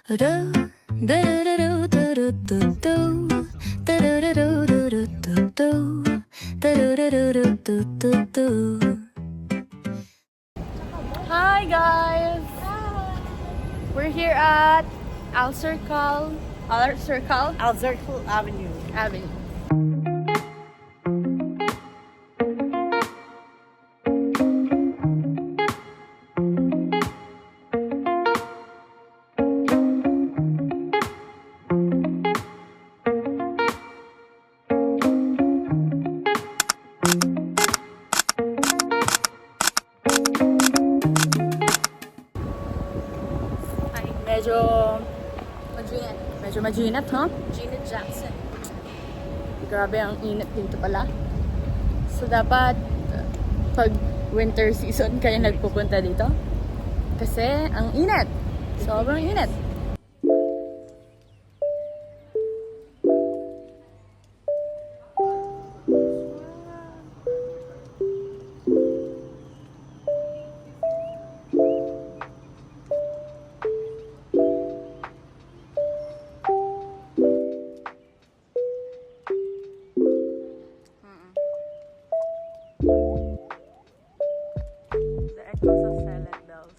Hi guys! We're here at Al Circle Alzerkle Avenue. Avenue. Ay, medyo majinat, ha? Janet Jackson. Grabe ang init dito pala. So, dapat pag winter season kayo nagpupunta dito. Kasi ang init. Sobrang init. The echoes of silent bells.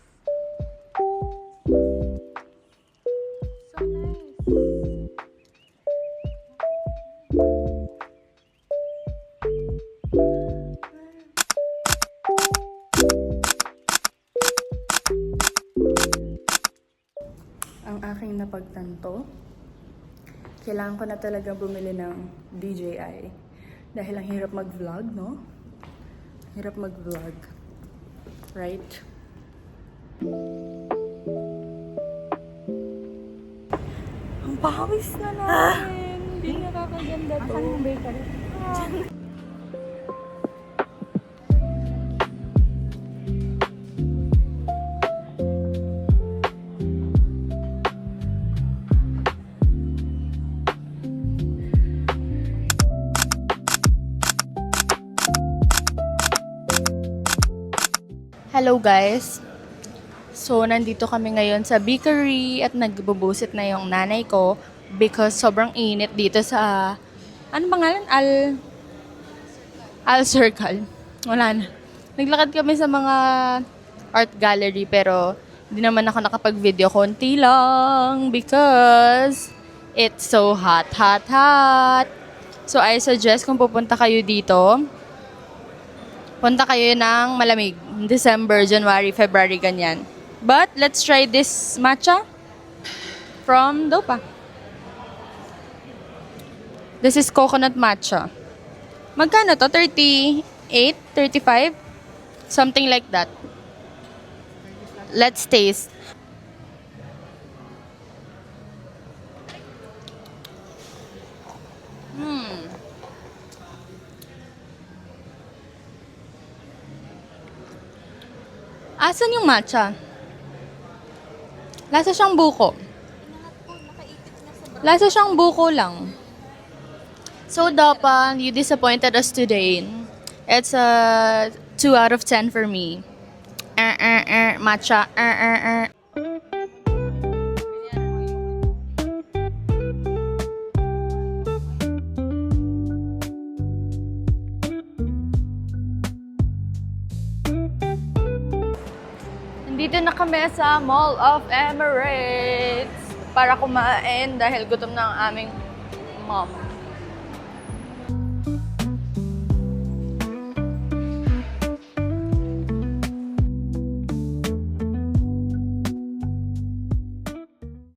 So nice. Ang aking napagtanto, kailangan ko na talaga bumili ng DJI. Dahil ang hirap mag-vlog, no? Hirap mag-vlog. Right? Ang pawis na namin! Hindi nakakaganda to. Asan yung bakery? Hello guys! So, nandito kami ngayon sa bakery at nagbubusit na yung nanay ko because sobrang init dito sa, ano pangalan? Al Circle. Wala na. Naglakad kami sa mga art gallery pero hindi naman ako nakapag-video. Konti lang because it's so hot. So, I suggest kung pupunta kayo dito, punta kayo ng malamig. December, January, February, ganyan. But, let's try this matcha from Dopa. This is coconut matcha. Magkano to? 38? 35? Something like that. Let's taste. Asan yung matcha? Lasa siyang buko. Lasa siyang buko lang. So, Dopa, you disappointed us today. It's a 2 out of 10 for me. Matcha. Dito na kami sa Mall of Emirates para kumain dahil gutom na ang aming mom.